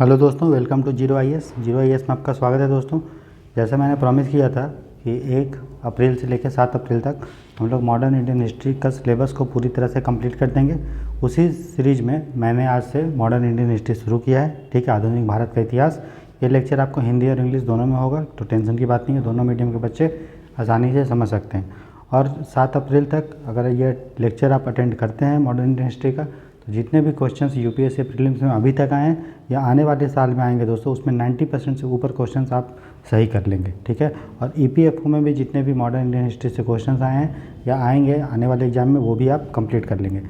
Hello दोस्तों, welcome to zero I S में आपका स्वागत है दोस्तों। जैसा मैंने प्रॉमिस किया था कि 1 अप्रैल से लेकर 7 अप्रैल तक हम लोग मॉडर्न इंडियन हिस्ट्री का सिलेबस को पूरी तरह से कंप्लीट कर देंगे। उसी सीरीज में मैंने आज से मॉडर्न इंडियन हिस्ट्री शुरू किया है। ठीक है, आधुनिक भारत का इतिहास। ये लेक्चर आपको हिंदी और इंग्लिश दोनों में होगा, तो टेंशन की बात नहीं है, दोनों मीडियम के बच्चे आसानी से समझ सकते हैं। और 7 अप्रैल तक अगर ये लेक्चर आप अटेंड करते हैं मॉडर्न इंडियन हिस्ट्री का, तो जितने भी क्वेश्चंस यूपीएससी प्रीलिम्स में अभी तक आए हैं या आने वाले साल में आएंगे दोस्तों, उसमें 90% से ऊपर क्वेश्चंस आप सही कर लेंगे। ठीक है, और ईपीएफओ में भी जितने भी मॉडर्न इंडियन हिस्ट्री से क्वेश्चंस आए हैं या आएंगे आने वाले एग्जाम में, वो भी आप कंप्लीट कर लेंगे।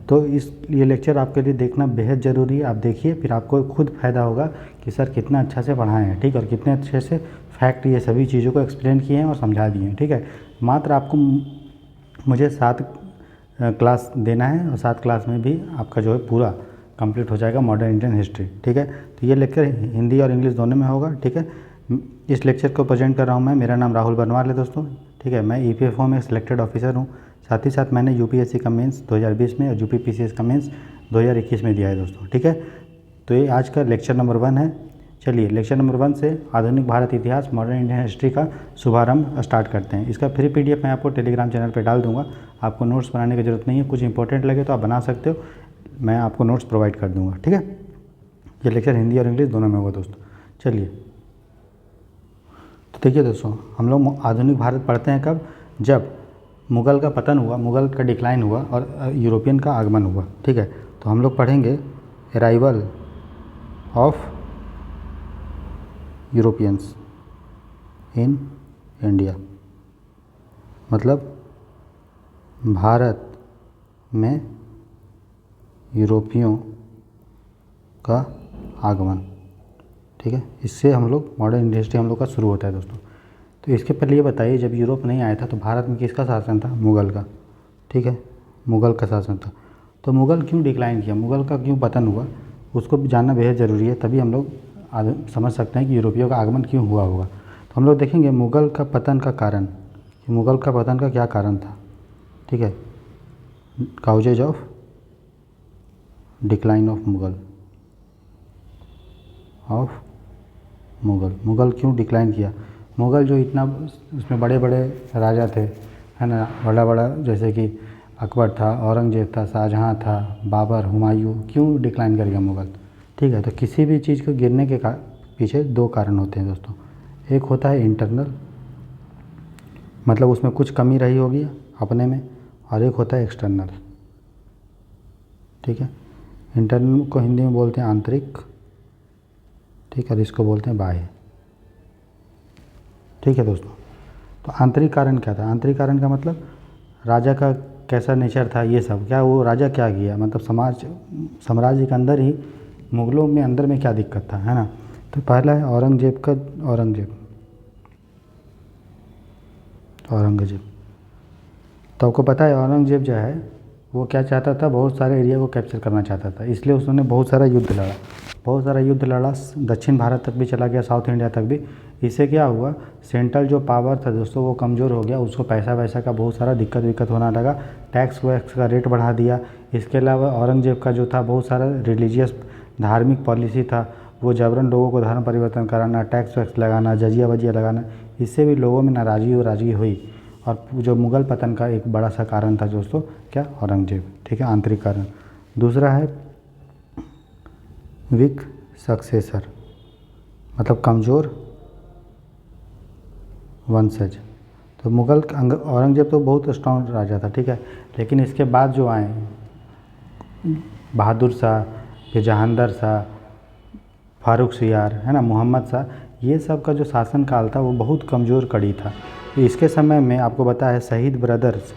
तो ये लेक्चर आपके लिए देखना बेहद ज़रूरी है। आप देखिए, फिर आपको खुद फ़ायदा होगा कि सर कितना अच्छा से पढ़ाए हैं। ठीक है, और कितने अच्छे से फैक्ट ये सभी चीज़ों को एक्सप्लेन किए हैं और समझा दिए हैं। ठीक है, मात्र आपको मुझे 7 क्लास देना है और 7 क्लास में भी आपका जो है पूरा कंप्लीट हो जाएगा मॉडर्न इंडियन हिस्ट्री। ठीक है, तो ये लेक्चर हिंदी और इंग्लिश दोनों में होगा। ठीक है, इस लेक्चर को प्रेजेंट कर रहा हूँ मैं। मेरा नाम राहुल बनवाल है दोस्तों। ठीक है, मैं ईपीएफओ में सिलेक्टेड ऑफिसर हूँ। साथ ही साथ मैंने यूपीएससी का मेंस 2020 में और यूपीपीसीएस का मेंस 2021 में दिया है दोस्तों। ठीक है, तो ये आज का लेक्चर नंबर 1 है। चलिए लेक्चर नंबर 1 से आधुनिक भारत इतिहास मॉडर्न इंडियन हिस्ट्री का शुभारंभ स्टार्ट करते हैं। इसका फ्री पीडीएफ मैं आपको टेलीग्राम चैनल पर डाल दूंगा। आपको नोट्स बनाने की ज़रूरत नहीं है। कुछ इंपॉर्टेंट लगे तो आप बना सकते हो, मैं आपको नोट्स प्रोवाइड कर दूंगा। ठीक है, ये लेक्चर हिंदी और इंग्लिश दोनों में होगा दोस्तों। चलिए, तो देखिए दोस्तों, हम लोग आधुनिक भारत पढ़ते हैं कब? जब मुग़ल का पतन हुआ, मुग़ल का डिक्लाइन हुआ और यूरोपियन का आगमन हुआ। ठीक है, तो हम लोग पढ़ेंगे arrival of Europeans in India, मतलब भारत में यूरोपियों का आगमन। ठीक है, इससे हम लोग मॉडर्न इंडियन हिस्ट्री हम लोग का शुरू होता है दोस्तों। तो इसके पहले ये बताइए, जब यूरोप नहीं आया था तो भारत में किसका शासन था? मुग़ल का। ठीक है, मुग़ल का शासन था। तो मुग़ल क्यों डिक्लाइन किया, मुग़ल का क्यों पतन हुआ, उसको भी जानना बेहद ज़रूरी है। तभी हम लोग समझ सकते हैं कि यूरोपियों का आगमन क्यों हुआ होगा। तो हम लोग देखेंगे मुग़ल का पतन का कारण, कि मुग़ल का पतन का क्या कारण था। ठीक है, causes of decline of Mughal क्यों डिक्लाइन किया? मुग़ल जो इतना उसमें बड़े बड़े राजा थे, है ना, बड़ा बड़ा, जैसे कि अकबर था, औरंगजेब था, शाहजहाँ था, बाबर, हुमायूं, क्यों डिक्लाइन कर गया मुग़ल? ठीक है, तो किसी भी चीज़ को गिरने के पीछे 2 कारण होते हैं दोस्तों। एक होता है इंटरनल, मतलब उसमें कुछ कमी रही होगी अपने में, और एक होता है एक्सटर्नल। ठीक है, इंटरनल को हिंदी में बोलते हैं आंतरिक। ठीक है, और इसको बोलते हैं बाह्य। ठीक है दोस्तों, तो आंतरिक कारण क्या था? आंतरिक कारण का मतलब राजा का कैसा नेचर था, ये सब। क्या वो राजा क्या किया, मतलब साम्राज्य के अंदर ही मुग़लों में अंदर में क्या दिक्कत था, है ना। तो पहला है औरंगजेब। तो आपको पता है औरंगजेब जो है वो क्या चाहता था? बहुत सारे एरिया को कैप्चर करना चाहता था। इसलिए उसने बहुत सारा युद्ध लड़ा, दक्षिण भारत तक भी चला गया, साउथ इंडिया तक भी। इससे क्या हुआ, सेंट्रल जो पावर था दोस्तों वो कमज़ोर हो गया। उसको पैसा वैसा का बहुत सारा दिक्कत होना लगा। टैक्स वैक्स का रेट बढ़ा दिया। इसके अलावा औरंगजेब का जो था बहुत सारा रिलीजियस धार्मिक पॉलिसी था। वो जबरन लोगों को धर्म परिवर्तन कराना, टैक्स वैक्स लगाना, जजिया वजिया लगाना, इससे भी लोगों में नाराज़गी हुई। और जो मुग़ल पतन का एक बड़ा सा कारण था दोस्तों, क्या? औरंगजेब। ठीक है, आंतरिक कारण। दूसरा है वीक सक्सेसर, मतलब कमज़ोर वंशज। तो औरंगजेब तो बहुत स्ट्रॉन्ग राजा था। ठीक है, लेकिन इसके बाद जो आए बहादुर शाह, फिर जहांगीर शाह, फारूक सियार, है ना, मोहम्मद शाह, ये सब का जो शासन काल था वो बहुत कमज़ोर कड़ी था। तो इसके समय में आपको पता है शहीद ब्रदर्स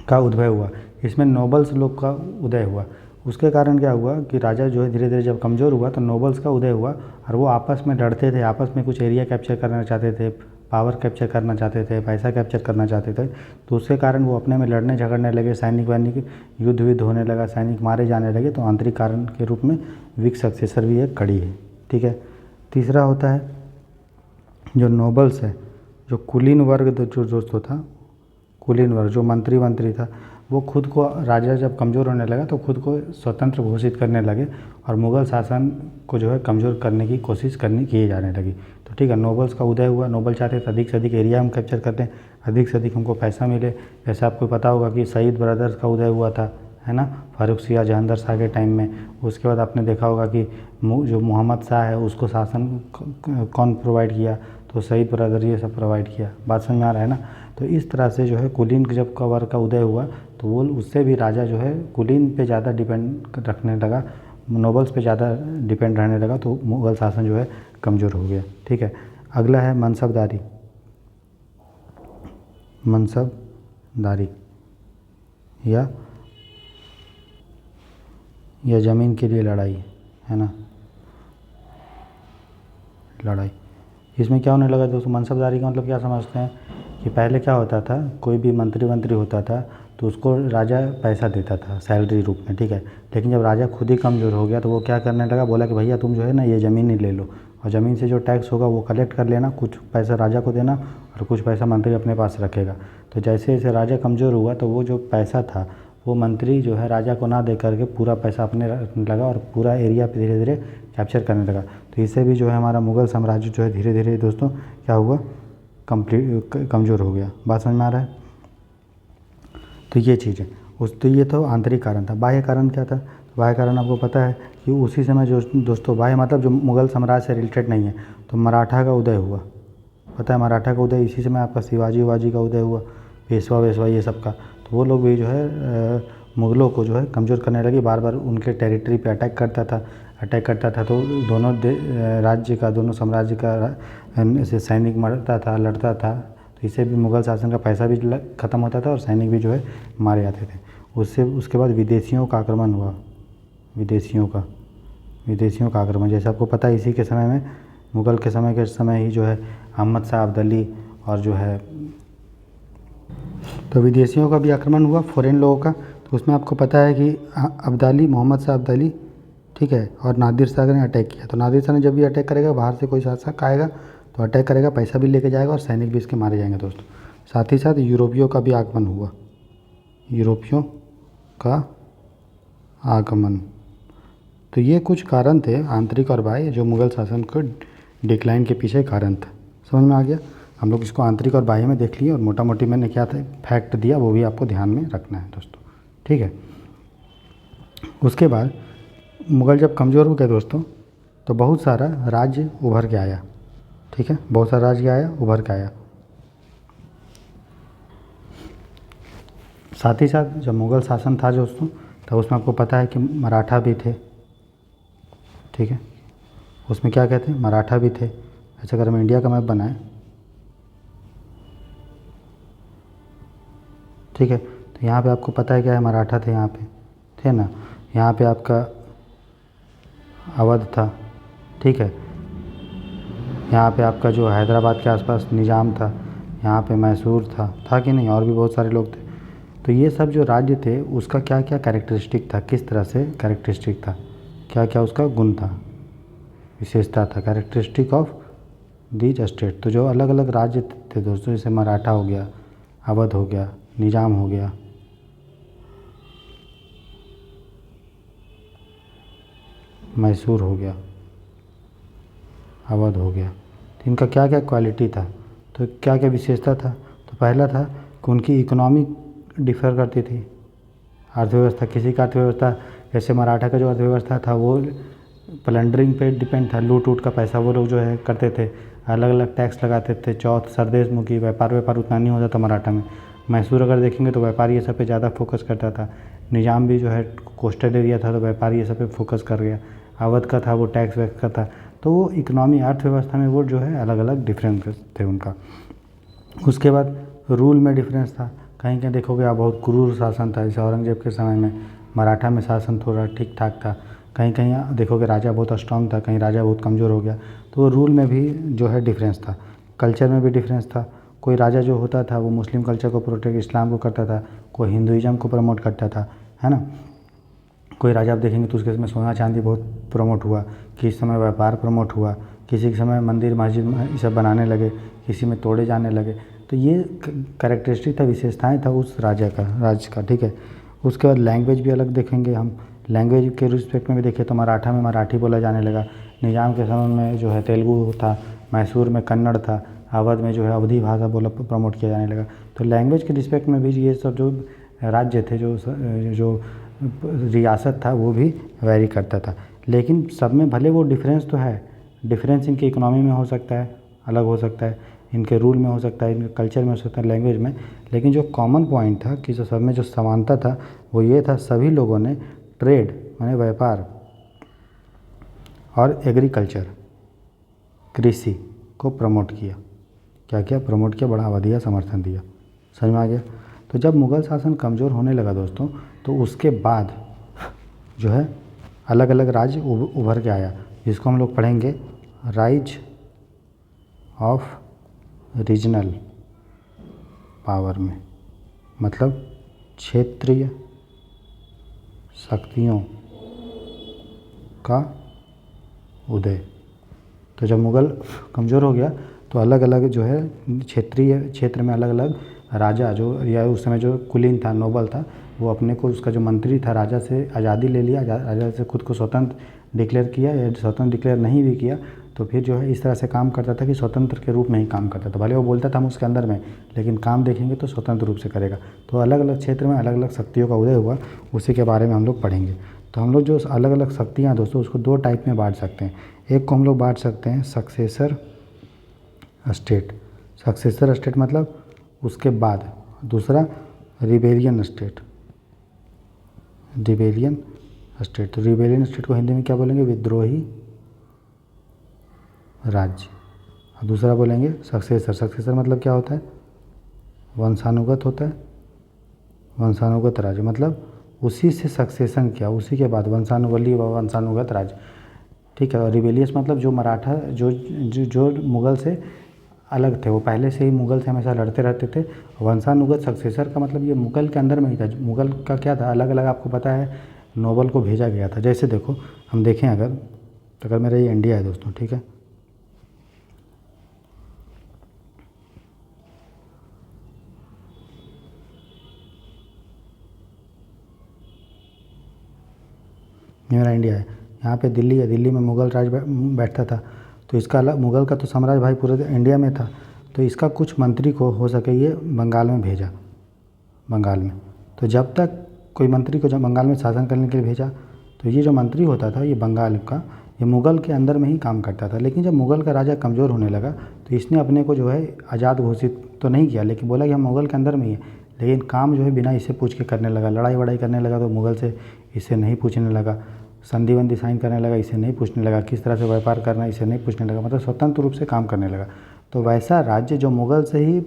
का उदय हुआ। इसमें नोबल्स लोग का उदय हुआ। उसके कारण क्या हुआ कि राजा जो है धीरे धीरे जब कमज़ोर हुआ तो नोबल्स का उदय हुआ, और वो आपस में लड़ते थे, आपस में कुछ एरिया कैप्चर करना चाहते थे, पावर कैप्चर करना चाहते थे, पैसा कैप्चर करना चाहते थे। तो उसके कारण वो अपने में लड़ने झगड़ने लगे, सैनिक वैनिक युद्ध होने लगा, सैनिक मारे जाने लगे। तो आंतरिक कारण के रूप में वीक सक्सेसर भी एक कड़ी है। ठीक है, तीसरा होता है जो नोबल्स है, जो कुलीन वर्ग जो दोस्तों था, कुलीन वर्ग जो मंत्री था, वो खुद को, राजा जब कमज़ोर होने लगा तो खुद को स्वतंत्र घोषित करने लगे और मुग़ल शासन को जो है कमज़ोर करने की कोशिश किए जाने लगी। तो ठीक है, नोबल्स का उदय हुआ। नोबल चाहते थे अधिक से अधिक एरिया हम कैप्चर करते हैं, अधिक से अधिक हमको पैसा मिले। जैसे आपको पता होगा कि सईद ब्रदर्स का उदय हुआ था, है ना, फारुख जहांगीर शाह के टाइम में। उसके बाद आपने देखा होगा कि जो मोहम्मद शाह है उसको शासन कौन प्रोवाइड किया, तो सईद ब्रदर ये सब प्रोवाइड किया। बात समझ में आ रहा है ना। तो इस तरह से जो है कुलीन जब कवर का उदय हुआ तो वो उससे भी राजा जो है कुलीन पे ज़्यादा डिपेंड रखने लगा, नोबल्स पे ज़्यादा डिपेंड रहने लगा, तो मुग़ल शासन जो है कमज़ोर हो गया। ठीक है, अगला है मनसबदारी। मनसबदारी या ज़मीन के लिए लड़ाई, है ना, लड़ाई। इसमें क्या होने लगा दोस्तों, मनसबदारी का मतलब क्या समझते हैं कि पहले क्या होता था, कोई भी मंत्री होता था तो उसको राजा पैसा देता था सैलरी रूप में, ठीक है। लेकिन जब राजा खुद ही कमज़ोर हो गया तो वो क्या करने लगा, बोला कि भैया तुम जो है ना ये ज़मीन ही ले लो और ज़मीन से जो टैक्स होगा वो कलेक्ट कर लेना, कुछ पैसा राजा को देना और कुछ पैसा मंत्री अपने पास रखेगा। तो जैसे जैसे राजा कमज़ोर हुआ तो वो जो पैसा था वो मंत्री जो है राजा को ना दे करके पूरा पैसा अपने रखने लगा और पूरा एरिया पे धीरे धीरे कैप्चर करने लगा। तो इससे भी जो है हमारा मुग़ल साम्राज्य जो है धीरे धीरे दोस्तों क्या हुआ, कमज़ोर हो गया। बात समझ में आ रहा है। तो ये चीज़ है तो ये तो आंतरिक कारण था। बाह्य कारण क्या था, तो बाह्य कारण आपको पता है कि उसी समय जो दोस्तों, बाह्य मतलब जो मुग़ल साम्राज्य से रिलेटेड नहीं है, तो मराठा का उदय हुआ। पता है मराठा का उदय इसी समय आपका शिवाजी का उदय हुआ, पेशवा ये सब का। तो वो लोग भी जो है मुग़लों को जो है कमज़ोर करने लगे, बार बार उनके टेरिटरी पे अटैक करता था। तो दोनों राज्य का, दोनों साम्राज्य का सैनिक मरता था, लड़ता था। तो इससे भी मुग़ल शासन का पैसा भी ख़त्म होता था और सैनिक भी जो है मारे जाते थे। उसके बाद विदेशियों का आक्रमण हुआ, विदेशियों का आक्रमण। जैसे आपको पता है इसी के समय में, मुग़ल के समय ही जो है अहमद शाह अब्दाली और जो है, तो विदेशियों का भी आक्रमण हुआ, फॉरेन लोगों का। तो उसमें आपको पता है कि मोहम्मद शाह अब्दाली, ठीक है, और नादिर शाह ने अटैक किया। तो नादिर शाह ने जब भी अटैक करेगा, बाहर से कोई शासक आएगा तो अटैक करेगा, पैसा भी लेके जाएगा और सैनिक भी इसके मारे जाएंगे दोस्तों। साथ ही साथ यूरोपियों का भी आगमन हुआ, यूरोपियों का आगमन। तो ये कुछ कारण थे आंतरिक और बाह्य जो मुग़ल शासन को डिक्लाइन के पीछे कारण था। समझ में आ गया। हम लोग इसको आंतरिक और बाह्य में देख लिए और मोटा मोटी मैंने क्या था फैक्ट दिया, वो भी आपको ध्यान में रखना है दोस्तों, ठीक है। उसके बाद मुग़ल जब कमज़ोर हो गए दोस्तों तो बहुत सारा राज्य उभर के आया, ठीक है, बहुत सारा राज्य उभर के आया। साथ ही साथ जब मुग़ल शासन था दोस्तों तो उसमें आपको पता है कि मराठा भी थे, ठीक है। उसमें क्या कहते हैं, मराठा भी थे। ऐसे अगर हम इंडिया का मैप बनाएं, ठीक है, तो यहाँ पे आपको पता है क्या है, मराठा थे यहाँ पे, थे ना। यहाँ पे आपका अवध था, ठीक है। यहाँ पे आपका जो हैदराबाद के आसपास निज़ाम था, यहाँ पे मैसूर था कि नहीं, और भी बहुत सारे लोग थे। तो ये सब जो राज्य थे उसका क्या क्या कैरेक्टरिस्टिक था, किस तरह से कैरेक्टरिस्टिक था, क्या क्या उसका गुण था, विशेषता था, कैरेक्टरिस्टिक ऑफ दीज स्टेट। तो जो अलग अलग राज्य थे दोस्तों, जैसे मराठा हो गया, अवध हो गया, निज़ाम हो गया, मैसूर हो गया, अवध हो गया, तो इनका क्या क्या क्वालिटी था, तो क्या क्या विशेषता था। तो पहला था कि उनकी इकोनॉमी डिफ़र करती थी, अर्थव्यवस्था। किसी का अर्थव्यवस्था, जैसे मराठा का जो अर्थव्यवस्था था वो प्लंडरिंग पे डिपेंड था, लूट का पैसा वो लोग जो है करते थे, अलग अलग टैक्स लगाते थे। चौथ सरदेशमुखी, व्यापार उतना नहीं होता था मराठा में। मैसूर अगर देखेंगे तो व्यापार ये सब पे ज़्यादा फोकस करता था। निज़ाम भी जो है कोस्टल एरिया था तो व्यापार ये सब पे फोकस कर गया। अवध का था वो टैक्स वैक्स का था। तो वो इकोनॉमी, अर्थव्यवस्था में वो जो है अलग अलग डिफरेंस थे उनका। उसके बाद रूल में डिफरेंस था, कहीं कहीं देखोगे आप बहुत क्रूर शासन था, जैसे औरंगजेब के समय में मराठा में शासन थोड़ा ठीक ठाक था, कहीं कहीं देखोगे राजा बहुत स्ट्रांग था, कहीं राजा बहुत कमज़ोर हो गया। तो वो रूल में भी जो है डिफरेंस था, कल्चर में भी डिफरेंस था। कोई राजा जो होता था वो मुस्लिम कल्चर को प्रोटेक्ट, इस्लाम को करता था, कोई हिंदुइज़म को प्रमोट करता था, है ना। कोई राजा आप देखेंगे तो उसके समय सोना चांदी बहुत प्रमोट हुआ, किसी समय व्यापार प्रमोट हुआ, किसी के समय मंदिर मस्जिद ये सब बनाने लगे, किसी में तोड़े जाने लगे। तो ये कैरेक्टरिस्टिक था, विशेषताएं था उस राज्य का, ठीक है। उसके बाद लैंग्वेज भी अलग देखेंगे हम। लैंग्वेज के रिस्पेक्ट में भी देखें तो मराठा में मराठी बोला जाने लगा, निजाम के समय में जो है तेलुगु था, मैसूर में कन्नड़ था, अवध में जो है अवधी भाषा बोला प्रमोट किया जाने लगा। तो लैंग्वेज के रिस्पेक्ट में भी ये सब जो राज्य थे, जो रियासत था, वो भी वैरी करता था। लेकिन सब में भले वो डिफरेंस तो है, डिफरेंस इनकी इकोनॉमी में हो सकता है, अलग हो सकता है, इनके रूल में हो सकता है, इनके कल्चर में हो सकता है, लैंग्वेज में, लेकिन जो कॉमन पॉइंट था कि जो सब में जो समानता था वो ये था, सभी लोगों ने ट्रेड माने व्यापार और एग्रीकल्चर कृषि को प्रमोट किया। क्या किया? प्रमोट किया, बढ़ावा दिया, समर्थन दिया। समझ में आ गया? तो जब मुग़ल शासन कमज़ोर होने लगा दोस्तों, तो उसके बाद जो है अलग अलग राज्य उभर के आया, जिसको हम लोग पढ़ेंगे राइज ऑफ रीजनल पावर में, मतलब क्षेत्रीय शक्तियों का उदय। तो जब मुग़ल कमज़ोर हो गया तो अलग अलग जो है क्षेत्रीय क्षेत्र में अलग अलग राजा, जो या उस समय जो कुलीन था, नोबल था, वो अपने को, उसका जो मंत्री था, राजा से आज़ादी ले लिया, राजा से खुद को स्वतंत्र डिक्लेयर किया, या स्वतंत्र डिक्लेयर नहीं भी किया तो फिर जो है इस तरह से काम करता था कि स्वतंत्र के रूप में ही काम करता था। भले वो बोलता था हम उसके अंदर में, लेकिन काम देखेंगे तो स्वतंत्र रूप से करेगा। तो अलग अलग क्षेत्र में अलग अलग शक्तियों का उदय हुआ, उसी के बारे में हम लोग पढ़ेंगे। तो हम लोग जो अलग अलग शक्तियाँ दोस्तों, उसको दो टाइप में बांट सकते हैं। एक को हम लोग बांट सकते हैं सक्सेसर स्टेट। सक्सेसर स्टेट मतलब उसके बाद। दूसरा रिबेलियन स्टेट। रिबेलियन स्टेट, तो रिबेलियन स्टेट को हिंदी में क्या बोलेंगे? विद्रोही राज्य। और दूसरा बोलेंगे सक्सेसर। सक्सेसर मतलब क्या होता है? वंशानुगत होता है, वंशानुगत राज्य, मतलब उसी से सक्सेशन किया, उसी के बाद वंशानुगत राज्य, ठीक है। और रिबेलियस मतलब जो मराठा जो मुग़ल से अलग थे, वो पहले से ही मुग़ल से हमेशा लड़ते रहते थे। वंशानुगत सक्सेसर का मतलब ये मुग़ल के अंदर में ही था। मुग़ल का क्या था, अलग अलग आपको पता है, नोबल को भेजा गया था। जैसे देखो हम देखें अगर मेरा ये इंडिया है दोस्तों, ठीक है, ये मेरा इंडिया है, यहाँ पे दिल्ली है, दिल्ली में मुग़ल राज बैठता था। तो इसका अलग, मुग़ल का तो साम्राज्य भाई पूरे इंडिया में था, तो इसका कुछ मंत्री को हो सके ये बंगाल में भेजा, बंगाल में। तो जब तक कोई मंत्री को जब बंगाल में शासन करने के लिए भेजा, तो ये जो मंत्री होता था ये बंगाल का, ये मुग़ल के अंदर में ही काम करता था। लेकिन जब मुग़ल का राजा कमज़ोर होने लगा तो इसने अपने को जो है आज़ाद घोषित तो नहीं किया, लेकिन बोला कि हम मुग़ल के अंदर में ही है, लेकिन काम जो है बिना इससे पूछ के करने लगा। लड़ाई वड़ाई करने लगा तो मुग़ल से इससे नहीं पूछने लगा, संधि वंधि साइन करने लगा, इसे नहीं पूछने लगा, किस तरह से व्यापार करना इसे नहीं पूछने लगा, मतलब स्वतंत्र रूप से काम करने लगा। तो वैसा राज्य जो मुग़ल से ही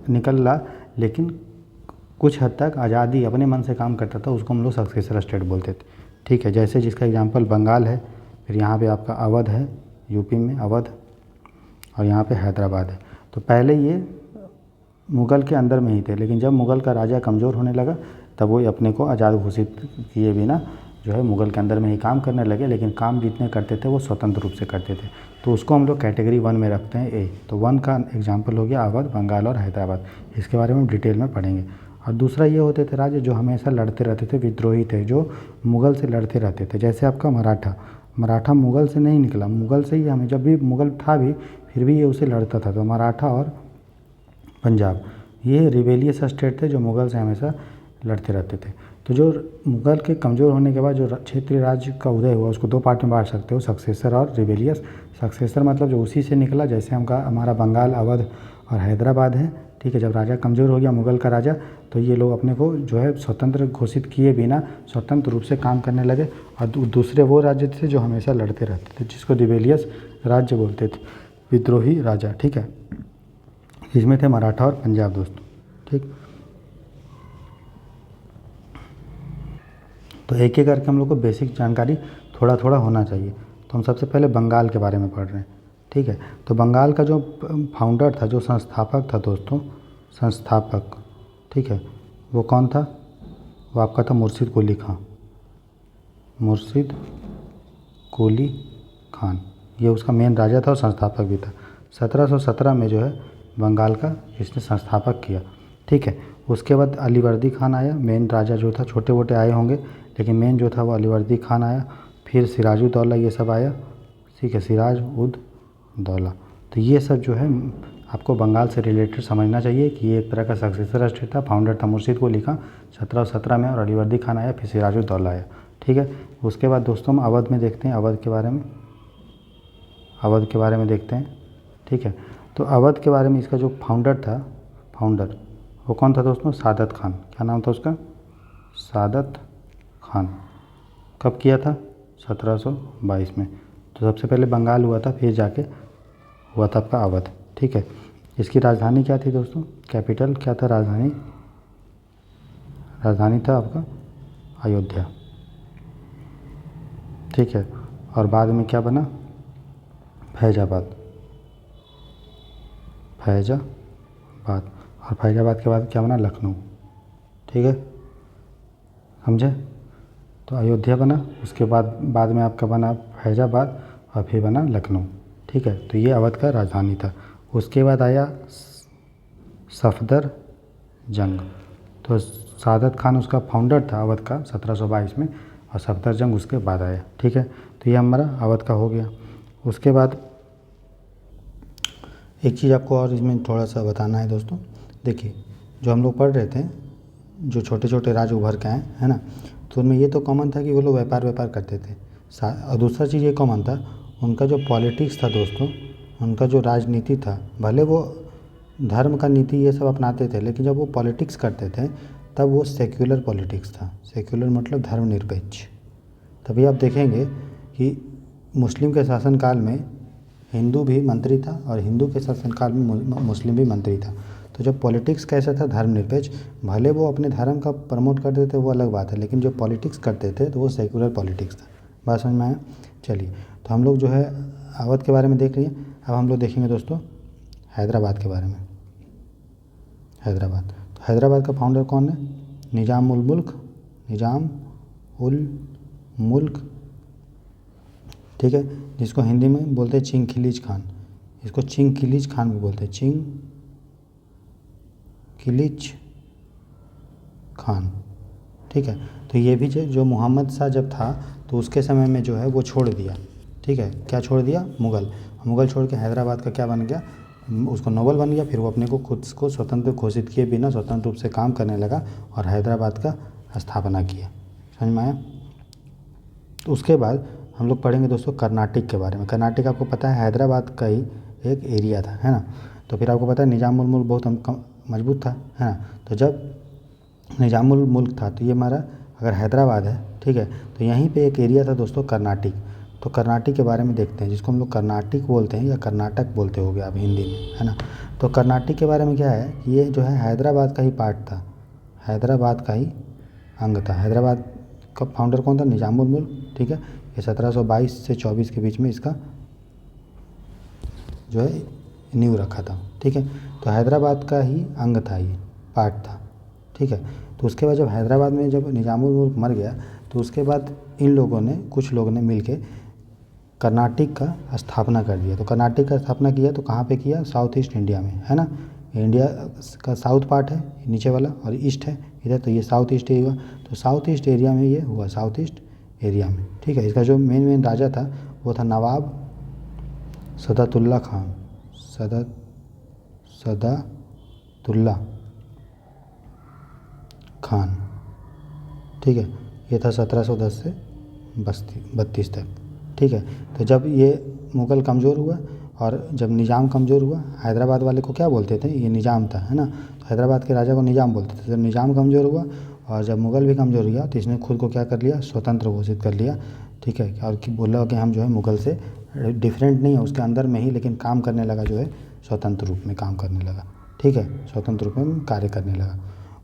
निकला, लेकिन कुछ हद तक आज़ादी अपने मन से काम करता था, उसको हम लोग सक्सेसर स्टेट बोलते थे, ठीक है। जैसे जिसका एग्जांपल बंगाल है, फिर यहाँ पे आपका अवध है, यूपी में अवध, और यहाँ पे हैदराबाद है। तो पहले ये मुग़ल के अंदर में ही थे, लेकिन जब मुग़ल का राजा कमज़ोर होने लगा तब वो अपने को आज़ाद घोषित किए बिना जो है मुग़ल के अंदर में ही काम करने लगे, लेकिन काम जितने करते थे वो स्वतंत्र रूप से करते थे। तो उसको हम लोग कैटेगरी 1 में रखते हैं, ए। तो 1 का एग्जाम्पल हो गया अवध, बंगाल और हैदराबाद। इसके बारे में डिटेल में पढ़ेंगे। और दूसरा ये होते थे राज्य जो हमेशा लड़ते रहते थे, विद्रोही थे, जो मुग़ल से लड़ते रहते थे। जैसे आपका मराठा मुग़ल से नहीं निकला, मुग़ल से ही हमें, जब भी मुग़ल था भी फिर भी ये उसे लड़ता था। तो मराठा और पंजाब ये रिबेलियस स्टेट थे जो मुग़ल से हमेशा लड़ते रहते थे। तो जो मुग़ल के कमज़ोर होने के बाद जो क्षेत्रीय राज्य का उदय हुआ, उसको दो पार्ट में बांट सकते हो, सक्सेसर और रिबेलियस। सक्सेसर मतलब जो उसी से निकला, जैसे हमारा बंगाल, अवध और हैदराबाद है, ठीक है। जब राजा कमज़ोर हो गया मुग़ल का राजा, तो ये लोग अपने को जो है स्वतंत्र घोषित किए बिना स्वतंत्र रूप से काम करने लगे। और दूसरे वो राज्य थे जो हमेशा लड़ते रहते थे, जिसको रिबेलियस राज्य बोलते थे, विद्रोही राजा, ठीक है। इसमें थे मराठा और पंजाब दोस्तों, ठीक। तो एक एक करके हम लोग को बेसिक जानकारी थोड़ा थोड़ा होना चाहिए। तो हम सबसे पहले बंगाल के बारे में पढ़ रहे हैं, ठीक है। तो बंगाल का जो फाउंडर था, जो संस्थापक था दोस्तों, संस्थापक, ठीक है, वो कौन था? वो आपका था मुर्शिद कुली खां। मुर्शिद कुली खान ये उसका मेन राजा था और संस्थापक भी था। 1717 में जो है बंगाल का इसने संस्थापक किया। ठीक है, उसके बाद अलीवर्दी खान आया, मेन राजा जो था, छोटे मोटे आए होंगे लेकिन मेन जो था वो अलीवर्दी खान आया। फिर सिराजुद्दौला ये सब आया। ठीक है, सिराज उद दौला। तो ये सब जो है आपको बंगाल से रिलेटेड समझना चाहिए कि ये एक तरह का सक्सेसर राष्ट्र था। फाउंडर था मुर्शिद कुली खां 1717 में, और अलीवर्दी खान आया, फिर सिराजुद्दौला आया। ठीक है, उसके बाद दोस्तों हम अवध में देखते हैं, अवध के बारे में देखते हैं। ठीक है, तो अवध के बारे में इसका जो फाउंडर वो कौन था दोस्तों? सादत खान। क्या नाम था उसका? सादत खान। कब किया था? 1722 में। तो सबसे पहले बंगाल हुआ था, फिर जाके हुआ था आपका अवध। ठीक है, इसकी राजधानी क्या थी दोस्तों? कैपिटल क्या था? राजधानी था आपका अयोध्या। ठीक है, और बाद में क्या बना? फैजाबाद। और फैजाबाद के बाद क्या बना? लखनऊ। ठीक है, समझे? तो अयोध्या बना, उसके बाद में आपका बना फैजाबाद, और फिर बना लखनऊ। ठीक है, तो ये अवध का राजधानी था। उसके बाद आया सफदर जंग। तो सादत खान उसका फाउंडर था अवध का 1722 में, और सफदर जंग उसके बाद आया। ठीक है, तो ये हमारा अवध का हो गया। उसके बाद एक चीज़ आपको और इसमें थोड़ा सा बताना है दोस्तों। देखिए, जो हम लोग पढ़ रहे थे, जो छोटे छोटे राज्य उभर के आए, है ना, तो उनमें ये तो कॉमन था कि वो लोग व्यापार करते थे। और दूसरा चीज़ ये कॉमन था, उनका जो पॉलिटिक्स था दोस्तों, उनका जो राजनीति था, भले वो धर्म का नीति ये सब अपनाते थे, लेकिन जब वो पॉलिटिक्स करते थे तब वो सेक्युलर पॉलिटिक्स था। सेक्युलर मतलब धर्मनिरपेक्ष। तभी आप देखेंगे कि मुस्लिम के शासनकाल में हिंदू भी मंत्री था, और हिंदू के शासनकाल में मुस्लिम भी मंत्री था। तो जब पॉलिटिक्स कैसा था? धर्मनिरपेक्ष। भले वो अपने धर्म का प्रमोट करते थे, वो अलग बात है, लेकिन जो पॉलिटिक्स करते थे तो वो सेक्युलर पॉलिटिक्स था। बात समझ में आया? चलिए, तो हम लोग जो है अवध के बारे में देख लिए। अब हम लोग देखेंगे दोस्तों हैदराबाद के बारे में। तो हैदराबाद का फाउंडर कौन है? निज़ाम उल मुल्क। ठीक है, जिसको हिंदी में बोलते हैं चिंग खान। इसको चिंग खान भी बोलते हैं, चिंग खान। ठीक है, तो ये भी जो मोहम्मद शाह जब था तो उसके समय में जो है वो छोड़ दिया। ठीक है, क्या छोड़ दिया? मुग़ल छोड़ के हैदराबाद का क्या बन गया? उसको नोबल बन गया। फिर वो अपने को खुद को स्वतंत्र घोषित किए बिना स्वतंत्र रूप से काम करने लगा और हैदराबाद का स्थापना किया। समझ में आया? तो उसके बाद हम लोग पढ़ेंगे दोस्तों कर्नाटक के बारे में। कर्नाटक आपको पता है हैदराबाद का ही एक एरिया था, है ना। तो फिर आपको पता है निज़ाम उल मुल्क बहुत मजबूत था, है ना। तो जब निज़ाम उल मुल्क था तो ये हमारा अगर हैदराबाद है, ठीक है, तो यहीं पे एक एरिया था दोस्तों कर्नाटक। तो कर्नाटक के बारे में देखते हैं, जिसको हम लोग कर्नाटक बोलते हैं या कर्नाटक बोलते होगे आप हिंदी में, है ना। तो कर्नाटक के बारे में क्या है कि ये जो है हैदराबाद का ही पार्ट था, हैदराबाद का ही अंग था। हैदराबाद का फाउंडर कौन था? निज़ाम उल मुल्क। ठीक है, ये 1722 से 24 के बीच में इसका जो है नींव रखा था। ठीक है, तो हैदराबाद का ही अंग था, ये पार्ट था। ठीक है, तो उसके बाद जब हैदराबाद में जब निज़ाम उल मुल्क मर गया तो उसके बाद इन लोगों ने, कुछ लोगों ने मिलके कर्नाटक का स्थापना कर दिया। तो कर्नाटक का स्थापना किया तो कहाँ पे किया? साउथ ईस्ट इंडिया में, है ना। इंडिया का साउथ पार्ट है नीचे वाला और ईस्ट है इधर, तो ये साउथ ईस्ट एरिया। तो साउथ ईस्ट एरिया में ये हुआ, साउथ ईस्ट एरिया में। ठीक है, इसका जो मेन राजा था वो था नवाब सदातुल्ला खान, सदातुल्ला खान। ठीक है, ये था 1710 से 32 तक। ठीक है, तो जब ये मुग़ल कमज़ोर हुआ और जब निज़ाम कमज़ोर हुआ, हैदराबाद वाले को क्या बोलते थे? ये निज़ाम था, है ना। तो हैदराबाद के राजा को निज़ाम बोलते थे। जब निज़ाम कमज़ोर हुआ और जब मुग़ल भी कमज़ोर हुआ तो इसने खुद को क्या कर लिया? स्वतंत्र घोषित कर लिया। ठीक है, और बोला कि हम जो है मुग़ल से डिफरेंट नहीं है, उसके अंदर में ही, लेकिन काम करने लगा जो है स्वतंत्र रूप में काम करने लगा। ठीक है, स्वतंत्र रूप में कार्य करने लगा।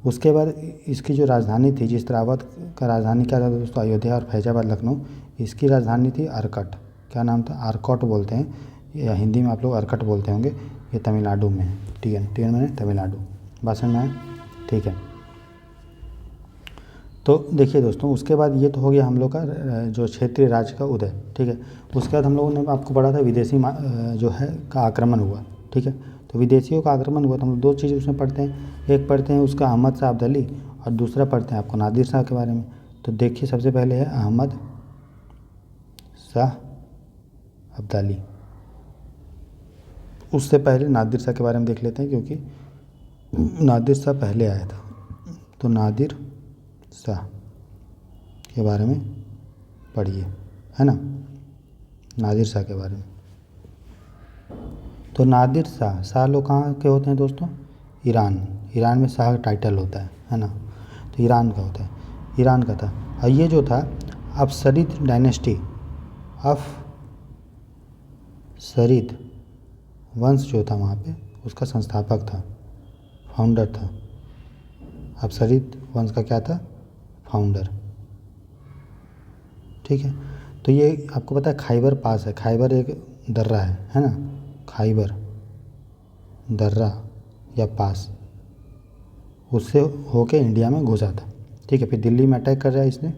उसके बाद इसकी जो राजधानी थी, जिस तरह अवध का राजधानी क्या था दोस्तों? अयोध्या और फैजाबाद लखनऊ। इसकी राजधानी थी अरकट। क्या नाम था? आरकोट बोलते हैं, या हिंदी में आप लोग अरकट बोलते होंगे। ये तमिलनाडु में है। ठीक है, टी में तमिलनाडु। बात समझ में आया? ठीक है, तो देखिए दोस्तों, उसके बाद ये तो हो गया हम लोग का जो क्षेत्रीय राज्य का उदय। ठीक है, उसके बाद हम लोगों ने आपको पढ़ा था विदेशी जो है का आक्रमण हुआ। ठीक है, तो विदेशियों का आक्रमण हुआ तो हम लोग दो चीज़ उसमें पढ़ते हैं, एक पढ़ते हैं उसका अहमद शाह अब्दाली और दूसरा पढ़ते हैं आपको नादिर शाह के बारे में। तो देखिए सबसे पहले है अहमद शाह अब्दाली, उससे पहले नादिर शाह के बारे में देख लेते हैं क्योंकि नादिर शाह पहले आया था। तो नादिर शाह के बारे में पढ़िए, है ना, नादिर शाह के बारे में। तो नादिर शाह लोग कहाँ के होते हैं दोस्तों? ईरान में शाह टाइटल होता है ना, तो ईरान का होता है, ईरान का था। और ये जो था अफसरीद डायनेस्टी, अफसरीद वंश जो था वहाँ पे उसका संस्थापक था, फाउंडर था। अफसरीद वंश का क्या था? फाउंडर। ठीक है, तो ये आपको पता है खैबर पास है, खैबर एक दर्रा है ना, खैबर दर्रा या पास, उससे होके इंडिया में घुसा था। ठीक है, फिर दिल्ली में अटैक कर रहा है इसने,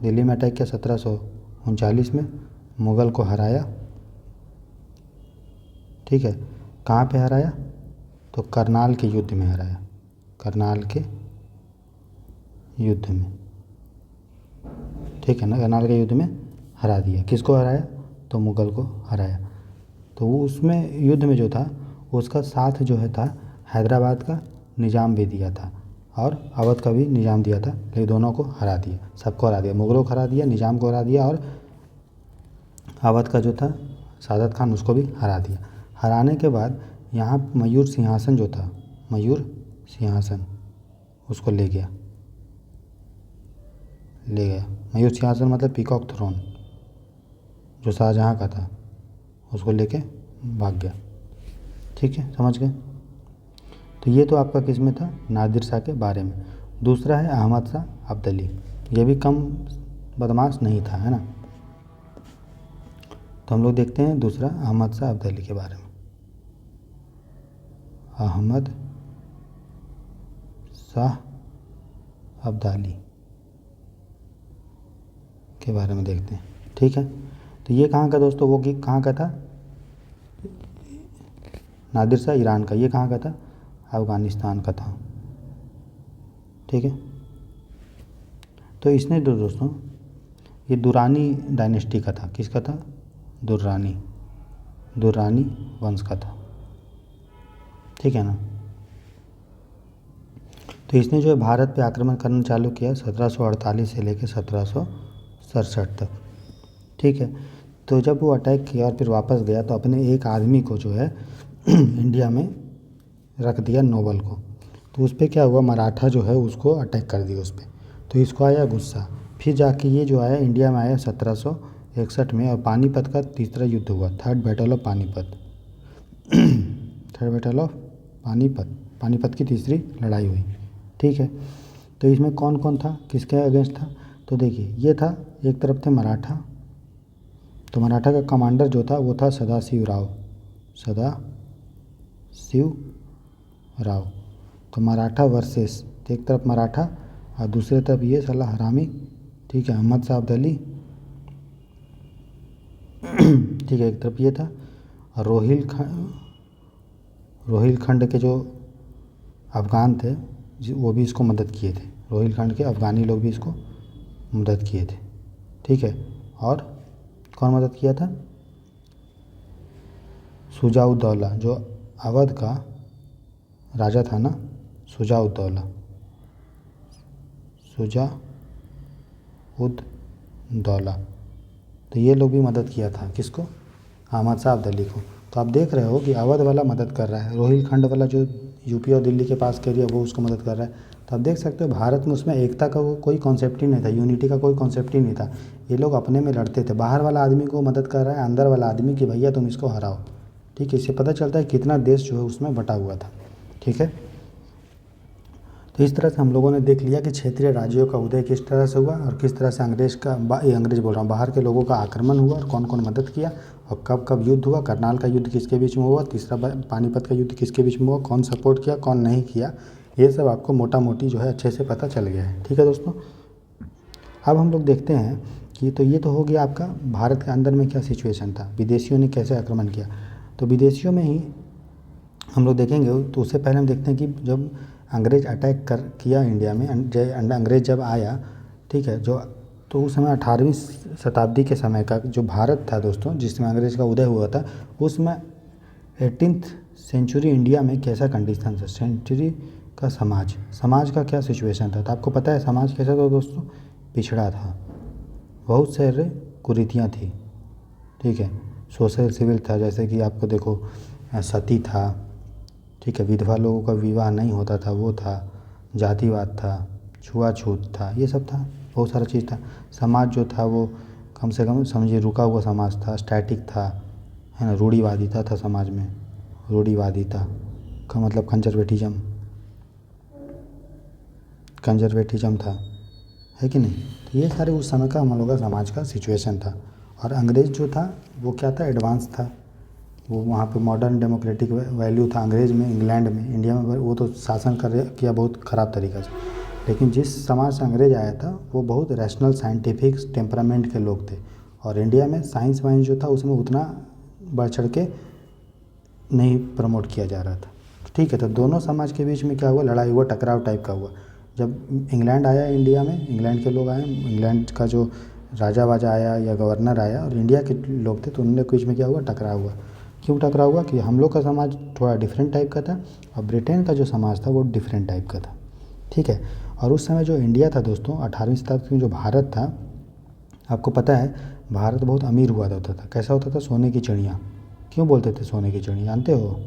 दिल्ली में अटैक किया 1739 में, मुग़ल को हराया। ठीक है, कहाँ पे हराया? तो करनाल के युद्ध में हराया, करनाल के युद्ध में। ठीक है ना, करनाल के युद्ध में हरा दिया। किसको हराया? तो मुग़ल को हराया। तो वो उसमें युद्ध में जो था उसका साथ जो है था हैदराबाद का निज़ाम भी दिया था और अवध का भी निज़ाम दिया था, लेकिन दोनों को हरा दिया, सबको हरा दिया, मुग़लों को हरा दिया, निज़ाम को हरा दिया और अवध का जो था सादत खान उसको भी हरा दिया। हराने के बाद यहाँ मयूर सिंहासन जो था, मयूर सिंहासन उसको ले गया। मयूर सिंहासन मतलब पीकॉक थ्रोन जो शाहजहाँ का था, उसको लेके भाग गया। ठीक है, समझ गए? तो ये तो आपका किस में था? नादिर शाह के बारे में। दूसरा है अहमद शाह अब्दाली, ये भी कम बदमाश नहीं था, है ना। तो हम लोग देखते हैं दूसरा अहमद शाह अब्दाली के बारे में। अहमद शाह अब्दाली के बारे में देखते हैं। ठीक है, तो ये कहाँ का दोस्तों? वो कहाँ का था? नादिर शाह ईरान का। ये कहाँ का था? अफ़गानिस्तान का था। ठीक है, तो इसने दोस्तों ये दुरानी डायनेस्टी का था। किसका था? दुर्रानी वंश का था। ठीक है ना। तो इसने जो है भारत पे आक्रमण करना चालू किया 1748 से लेकर 1767 तक। ठीक है, तो जब वो अटैक किया और फिर वापस गया तो अपने एक आदमी को जो है इंडिया में रख दिया, नोबल को। तो उस पर क्या हुआ, मराठा जो है उसको अटैक कर दिया उस पर, तो इसको आया गुस्सा। फिर जाके ये जो आया इंडिया में आया 1761 में और पानीपत का तीसरा युद्ध हुआ, third battle of Panipat. Third battle of Panipat की तीसरी लड़ाई हुई। ठीक है, तो इसमें कौन कौन था, किसके अगेंस्ट था? तो देखिए ये था, एक तरफ थे मराठा, तो मराठा का कमांडर जो था वो था सदाशिव राव। तो मराठा वर्सेस, तो एक तरफ मराठा और दूसरे तरफ ये साला हरामी। ठीक है, अहमद शाह अब्दाली। ठीक है, एक तरफ ये था और रोहिलखंड के जो अफ़गान थे वो भी इसको मदद किए थे, रोहिलखंड के अफ़गानी लोग भी इसको मदद किए थे। ठीक है, और कौन मदद किया था? शुजाउद्दौला, जो अवध का राजा था ना, शुजाउद्दौला, तो ये लोग भी मदद किया था किसको? अहमद शाह अब्दाली को। तो आप देख रहे हो कि अवध वाला मदद कर रहा है, रोहिलखंड वाला जो यूपी और दिल्ली के पास का एरिया वो उसको मदद कर रहा है। तो आप देख सकते हो भारत में उसमें एकता का कोई कॉन्सेप्ट ही नहीं था, यूनिटी का कोई कॉन्सेप्ट ही नहीं था। ये लोग अपने में लड़ते थे, बाहर वाला आदमी को मदद कर रहा है, अंदर वाला आदमी कि भैया तुम इसको हराओ। ठीक है, इससे पता चलता है कितना देश जो है उसमें बटा हुआ था। ठीक है, तो इस तरह से हम लोगों ने देख लिया कि क्षेत्रीय राज्यों का उदय किस तरह से हुआ और किस तरह से अंग्रेज बोल रहा हूँ, बाहर के लोगों का आक्रमण हुआ और कौन कौन मदद किया और कब कब युद्ध हुआ, करनाल का युद्ध किसके बीच में हुआ, तीसरा पानीपत का युद्ध किसके बीच में हुआ, कौन सपोर्ट किया कौन नहीं किया, ये सब आपको मोटा मोटी जो है अच्छे से पता चल गया है। ठीक है दोस्तों, अब हम लोग देखते हैं कि तो ये तो हो गया आपका भारत के अंदर में क्या सिचुएशन था, विदेशियों ने कैसे आक्रमण किया। तो विदेशियों में ही हम लोग देखेंगे तो उससे पहले हम देखते हैं कि जब अंग्रेज अटैक कर किया इंडिया में, अंग्रेज जब आया, ठीक है, जो तो उस समय 18वीं शताब्दी के समय का जो भारत था दोस्तों, जिसमें अंग्रेज का उदय हुआ था, उसमें 18th सेंचुरी इंडिया में कैसा कंडीशन था, सेंचुरी का समाज का क्या सिचुएशन था। तो आपको पता है समाज कैसा था दोस्तों, पिछड़ा था, बहुत सारे कुरीतियाँ थी, ठीक है, सोशल सिविल था, जैसे कि आपको देखो सती था, ठीक है, विधवा लोगों का विवाह नहीं होता था वो था, जातिवाद था, छुआछूत था, ये सब था, बहुत सारा चीज़ था। समाज जो था वो कम से कम समझिए रुका हुआ समाज था, स्टैटिक था, है ना, रूढ़िवादिता था समाज में, रूढ़िवादिता का मतलब कंजर्वेटिज्म था, है कि नहीं। तो ये सारे उस समय का हम लोग का समाज का सिचुएशन था। और अंग्रेज जो था वो क्या था, एडवांस था, वो वहाँ पे मॉडर्न डेमोक्रेटिक वैल्यू था अंग्रेज में, इंग्लैंड में। इंडिया में वो तो शासन कर किया बहुत ख़राब तरीक़ा से, लेकिन जिस समाज से अंग्रेज आया था वो बहुत रैशनल साइंटिफिक टेम्परामेंट के लोग थे। और इंडिया में साइंस वाइंस जो था उसमें उतना बढ़ चढ़ के नहीं प्रमोट किया जा रहा था, ठीक है। तो दोनों समाज के बीच में क्या हुआ, लड़ाई हुआ, टकराव टाइप का हुआ। जब इंग्लैंड आया इंडिया में, इंग्लैंड के लोग आए, इंग्लैंड का जो राजा वाजा आया या गवर्नर आया और इंडिया के लोग थे, तो उनके बीच में क्या हुआ, टकराव हुआ। क्यों टकराव हुआ कि हम लोग का समाज थोड़ा डिफरेंट टाइप का था और ब्रिटेन का जो समाज था वो डिफरेंट टाइप का था, ठीक है। और उस समय जो इंडिया था दोस्तों, 18वीं शताब्दी में जो भारत था, आपको पता है भारत बहुत अमीर हुआ होता था। कैसा होता था, सोने की चिड़िया। क्यों बोलते थे सोने की चिड़िया, जानते हो।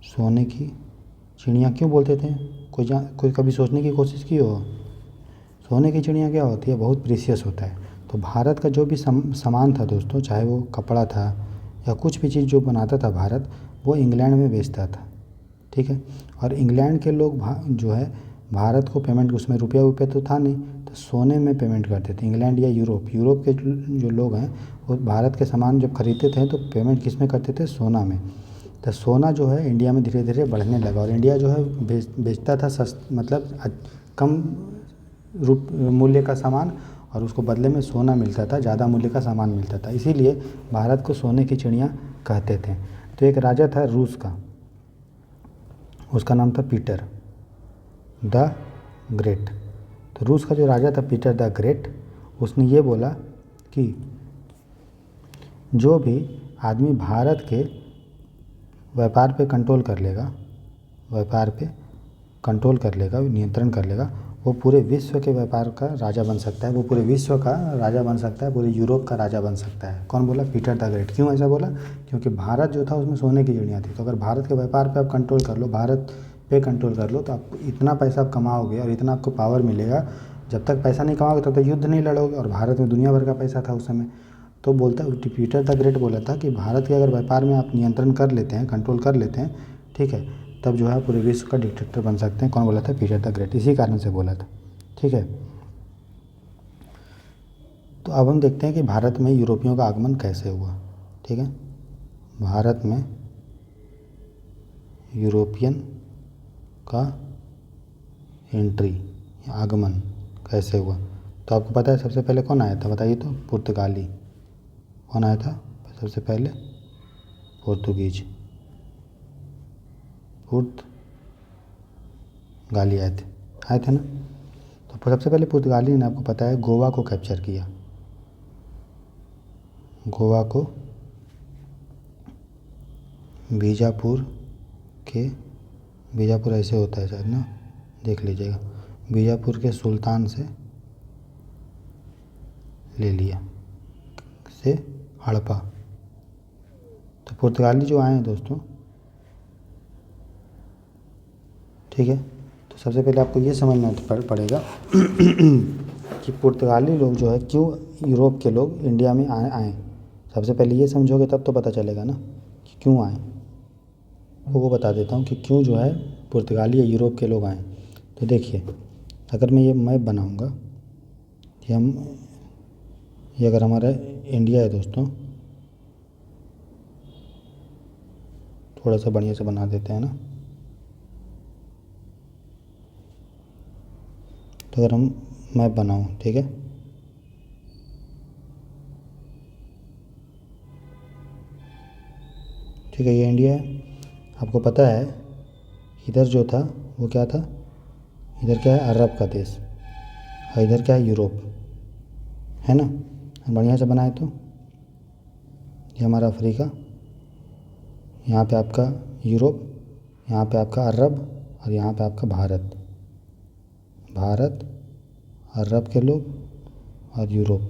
सोने की चिड़िया क्यों बोलते थे, कोई कभी सोचने की कोशिश की हो। सोने की चिड़िया क्या होती है, बहुत प्रीशियस होता है। तो भारत का जो भी सामान था दोस्तों, चाहे वो कपड़ा था या कुछ भी चीज़ जो बनाता था भारत, वो इंग्लैंड में बेचता था, ठीक है। और इंग्लैंड के लोग जो है भारत को पेमेंट, उसमें रुपया वुपया तो था नहीं, तो सोने में पेमेंट करते थे। इंग्लैंड या यूरोप के जो लोग हैं वो भारत के सामान जब खरीदते थे तो पेमेंट किस में करते थे, सोना में। तो सोना जो है इंडिया में धीरे धीरे बढ़ने लगा और इंडिया जो है बेचता था मतलब कम मूल्य का सामान, और उसको बदले में सोना मिलता था, ज़्यादा मूल्य का सामान मिलता था, इसीलिए भारत को सोने की चिड़िया कहते थे। तो एक राजा था रूस का, उसका नाम था पीटर द ग्रेट। तो रूस का जो राजा था पीटर द ग्रेट, उसने ये बोला कि जो भी आदमी भारत के व्यापार पे कंट्रोल कर लेगा, व्यापार पे कंट्रोल कर लेगा, नियंत्रण कर लेगा, वो पूरे विश्व के व्यापार का राजा बन सकता है, वो पूरे विश्व का राजा बन सकता है, पूरे यूरोप का राजा बन सकता है। कौन बोला, पीटर द ग्रेट। क्यों ऐसा बोला, क्योंकि भारत जो था उसमें सोने की चिड़िया थी। तो अगर भारत के व्यापार पे आप कंट्रोल कर लो, भारत पे कंट्रोल कर लो, तो आप इतना पैसा आप कमाओगे और इतना आपको पावर मिलेगा। जब तक पैसा नहीं कमाओगे तब तक युद्ध नहीं लड़ोगे, और भारत में दुनिया भर का पैसा था उस समय। तो बोलता पीटर द ग्रेट बोला था कि भारत के अगर व्यापार में आप नियंत्रण कर लेते हैं, कंट्रोल कर लेते हैं, ठीक है, तब जो है पूरे विश्व का डिक्टेटर बन सकते हैं। कौन बोला था, पीटर द ग्रेट, इसी कारण से बोला था, ठीक है। तो अब हम देखते हैं कि भारत में यूरोपियों का आगमन कैसे हुआ, ठीक है। भारत में यूरोपियन का एंट्री, आगमन कैसे हुआ। तो आपको पता है सबसे पहले कौन आया था, बताइए तो, पुर्तगाली। कौन आया था सबसे पहले, पोर्तुगीज, पुर्तगाली आए थे ना। तो सबसे पहले पुर्तगाली ने, आपको पता है, गोवा को कैप्चर किया। गोवा को बीजापुर बीजापुर ऐसे होता है शायद ना, देख लीजिएगा, बीजापुर के सुल्तान से ले लिया, से हड़पा। तो पुर्तगाली जो आए हैं दोस्तों, ठीक है, तो सबसे पहले आपको ये समझना पड़ेगा कि पुर्तगाली लोग जो है क्यों यूरोप के लोग इंडिया में आए। सबसे पहले ये समझोगे तब तो पता चलेगा ना कि क्यों आए। वो बता देता हूँ कि क्यों जो है पुर्तगाली या यूरोप के लोग आए। तो देखिए, अगर मैं ये मैप बनाऊँगा कि ये अगर हमारा इंडिया है दोस्तों, थोड़ा सा बढ़िया से बना देते हैं ना। तो अगर हम मैप बनाऊँ, ठीक है, ठीक है, ये इंडिया है। आपको पता है इधर जो था वो क्या था, इधर क्या है, अरब का देश, और इधर क्या है, यूरोप, है ना। बढ़िया से बनाए तो ये हमारा अफ्रीका, यहाँ पे आपका यूरोप, यहाँ पे आपका अरब, और यहाँ पे आपका भारत। भारत, अरब के लोग और यूरोप,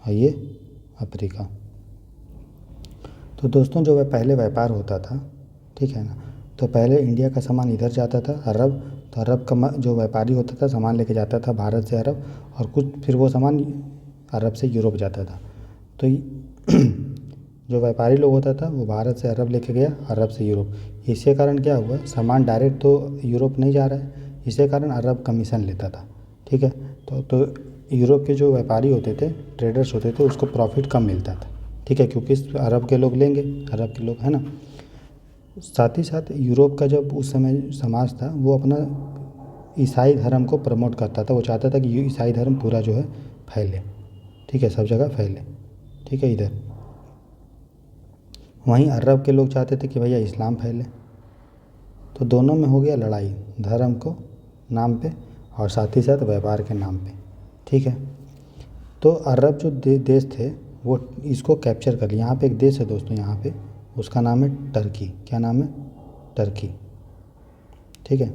और ये अफ्रीका। तो दोस्तों जो वह पहले व्यापार होता था, ठीक है ना, तो पहले इंडिया का सामान इधर जाता था अरब, तो अरब का जो व्यापारी होता था सामान लेके जाता था भारत से अरब, और कुछ फिर वो सामान अरब से यूरोप जाता था। तो जो व्यापारी लोग होता था वो भारत से अरब लेके गया, अरब से यूरोप। इसके कारण क्या हुआ, सामान डायरेक्ट तो यूरोप नहीं जा रहा है, इसके कारण अरब कमीशन लेता था, ठीक है। तो यूरोप के जो व्यापारी होते थे, ट्रेडर्स होते थे, उसको प्रॉफिट कम मिलता था, ठीक है, क्योंकि अरब के लोग लेंगे, अरब के लोग, है ना। साथ ही साथ यूरोप का जब उस समय समाज था वो अपना ईसाई धर्म को प्रमोट करता था, वो चाहता था कि ये ईसाई धर्म पूरा जो है फैले, ठीक है, सब जगह फैले, ठीक है। इधर वहीं अरब के लोग चाहते थे कि भैया इस्लाम फैले। तो दोनों में हो गया लड़ाई, धर्म को नाम पे और साथ ही साथ व्यापार के नाम पे, ठीक है। तो अरब जो देश थे वो इसको कैप्चर कर लिया। यहाँ पे एक देश है दोस्तों, यहाँ पे उसका नाम है टर्की। क्या नाम है, टर्की, ठीक है।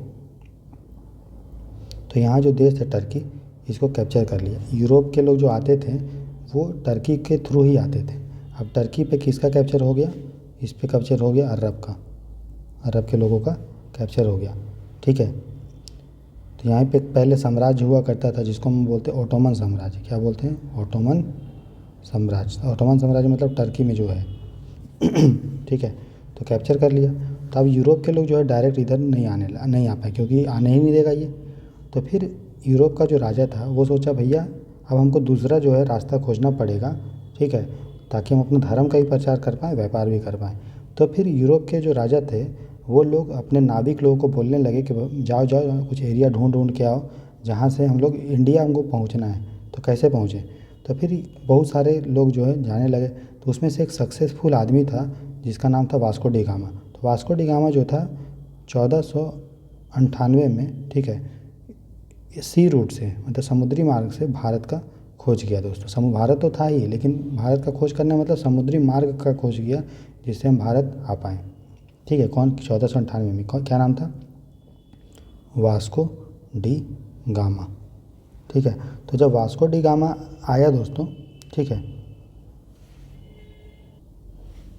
तो यहाँ जो देश है टर्की, इसको कैप्चर कर लिया। यूरोप के लोग जो आते थे वो टर्की के थ्रू ही आते थे। अब टर्की पे किसका कैप्चर हो गया, इस पे कैप्चर हो गया अरब का, अरब के लोगों का कैप्चर हो गया, ठीक है। तो यहाँ पे पहले साम्राज्य हुआ करता था जिसको हम बोलते हैं ओटोमन साम्राज्य। क्या बोलते हैं, ओटोमन साम्राज्य। ओटोमन साम्राज्य मतलब टर्की में जो है ठीक है। तो कैप्चर कर लिया। तो अब यूरोप के लोग जो है डायरेक्ट इधर नहीं आ पाए, क्योंकि आने ही नहीं देगा ये। तो फिर यूरोप का जो राजा था वो सोचा भैया अब हमको दूसरा जो है रास्ता खोजना पड़ेगा, ठीक है, ताकि हम अपना धर्म का भी प्रचार कर पाएँ, व्यापार भी कर पाएँ। तो फिर यूरोप के जो राजा थे वो लोग अपने नाविक लोगों को बोलने लगे कि जाओ जाओ कुछ एरिया ढूंढ के आओ जहाँ से हम लोग इंडिया हमको पहुँचना है। तो कैसे पहुँचे, तो फिर बहुत सारे लोग जो है जाने लगे। तो उसमें से एक सक्सेसफुल आदमी था जिसका नाम था वास्को डी गामा। तो वास्को डी गामा जो था 1498 में, ठीक है, सी रूट से मतलब समुद्री मार्ग से भारत का खोज किया दोस्तों। भारत तो था ही, लेकिन भारत का खोज करना मतलब समुद्री मार्ग का खोज किया जिससे हम भारत आ पाएँ, ठीक है। कौन, 1498 में, कौन, क्या नाम था, वास्को डी गामा, ठीक है। तो जब वास्को डी गामा आया दोस्तों, ठीक है,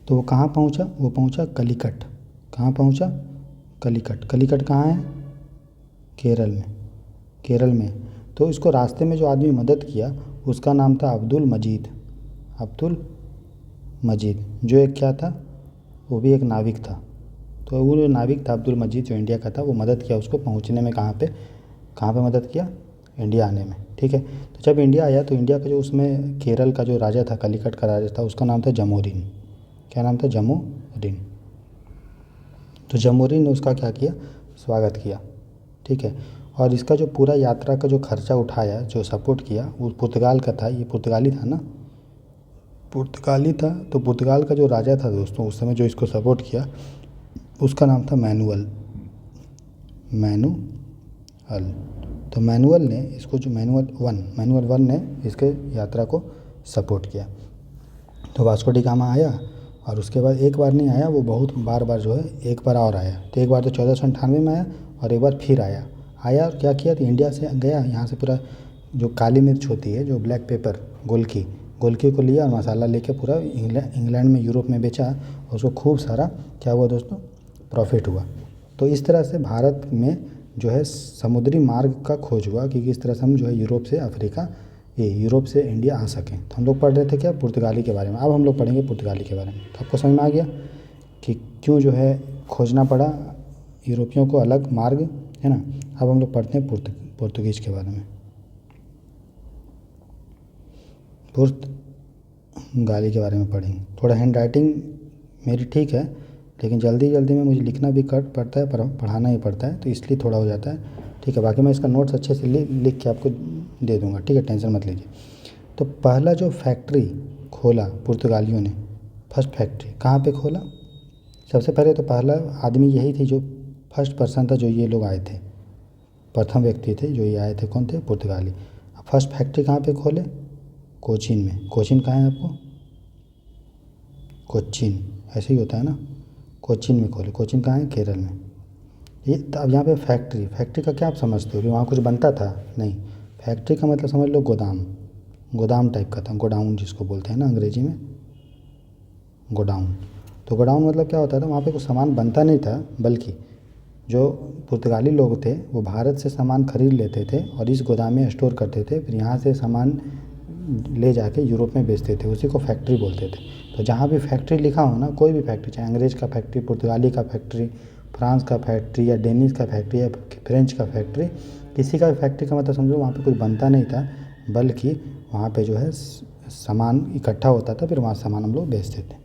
तो वो कहाँ पहुँचा, वो पहुँचा कलिकट। कहाँ पहुँचा, कलिकट। कलिकट कहाँ है, केरल में, केरल में। तो इसको रास्ते में जो आदमी मदद किया उसका नाम था अब्दुल मजीद। अब्दुल मजीद जो एक क्या था, वो भी एक नाविक था। तो वो जो नाविक था अब्दुल मजीद जो इंडिया का था, वो मदद किया उसको पहुंचने में। कहाँ पे मदद किया, इंडिया आने में, ठीक है। तो जब इंडिया आया तो इंडिया का जो उसमें केरल का जो राजा था, कलिकट का राजा था, उसका नाम था जमोरिन। क्या नाम था, जमोरिन। तो जमोरिन ने उसका क्या किया, स्वागत किया, ठीक है। और इसका जो पूरा यात्रा का जो खर्चा उठाया, जो सपोर्ट किया, वो पुर्तगाल का था। ये पुर्तगाली था ना, पुर्तगाली था। तो पुर्तगाल का जो राजा था दोस्तों उस समय जो इसको सपोर्ट किया उसका नाम था मैनुअल। तो मैनुअल ने इसको, जो मैनुअल वन ने इसके यात्रा को सपोर्ट किया। तो वास्को डी गामा आया और उसके बाद एक बार नहीं आया, वो बहुत बार जो है, एक बार और आया। तो एक बार तो 1498 में आया और एक बार फिर आया और क्या किया, तो इंडिया से गया, यहाँ से पूरा जो काली मिर्च होती है, जो ब्लैक पेपर, गोलकी को लिया और मसाला लेके पूरा इंग्लैंड में, यूरोप में बेचा और उसको खूब सारा क्या हुआ दोस्तों, प्रॉफिट हुआ। तो इस तरह से भारत में जो है समुद्री मार्ग का खोज हुआ कि किस तरह से हम जो है यूरोप से अफ्रीका, यूरोप से इंडिया आ सकें। तो हम लोग पढ़ रहे थे क्या, पुर्तगाली के बारे में। अब हम लोग पढ़ेंगे पुर्तगाली के बारे में। तो आपको समझ में आ गया कि क्यों जो है खोजना पड़ा यूरोपियों को अलग मार्ग, है ना। अब हम लोग पढ़ते हैं पुर्तगीज़ के बारे में। पुर्तगाली के बारे में पढ़ेंगे। थोड़ा हैंड राइटिंग मेरी ठीक है, लेकिन जल्दी में मुझे लिखना भी पड़ता है, पढ़ाना ही पड़ता है, तो इसलिए थोड़ा हो जाता है, ठीक है। बाकी मैं इसका नोट्स अच्छे से लिख के आपको दे दूँगा, ठीक है, टेंशन मत लीजिए। तो पहला जो फैक्ट्री खोला पुर्तगालियों ने, फर्स्ट फैक्ट्री कहाँ पे खोला, सबसे पहले तो पहला आदमी यही थी जो फर्स्ट पर्सन था जो ये लोग आए थे, प्रथम व्यक्ति थे जो ये आए थे। कौन थे? पुर्तगाली। अब फर्स्ट फैक्ट्री कहाँ पे खोले? कोचीन में। कोचीन कहाँ है आपको? कोचीन, ऐसे ही होता है ना, कोचीन में खोले। कोचीन कहाँ है? केरल में। ये अब यहाँ पे फैक्ट्री, फैक्ट्री का क्या आप समझते हो कि वहाँ कुछ बनता था? नहीं, फैक्ट्री का मतलब समझ लो गोदाम, गोदाम टाइप का था, गोडाउन जिसको बोलते हैं ना अंग्रेजी में, गोडाउन। तो गोडाउन मतलब क्या होता था? वहाँ पे कुछ सामान बनता नहीं था, बल्कि जो पुर्तगाली लोग थे वो भारत से सामान खरीद लेते थे और इस गोदाम में स्टोर करते थे, फिर यहाँ से सामान ले जाके यूरोप में बेचते थे। उसी को फैक्ट्री बोलते थे। तो जहाँ भी फैक्ट्री लिखा हो ना, कोई भी फैक्ट्री, चाहे अंग्रेज़ का फैक्ट्री, पुर्तगाली का फैक्ट्री, फ्रांस का फैक्ट्री या डेनिश का फैक्ट्री या फ्रेंच का फैक्ट्री, किसी का भी फैक्ट्री का मतलब समझो वहाँ पे कुछ बनता नहीं था, बल्कि वहाँ पे जो है सामान इकट्ठा होता था, फिर वहाँ सामान हम लोग बेचते थे।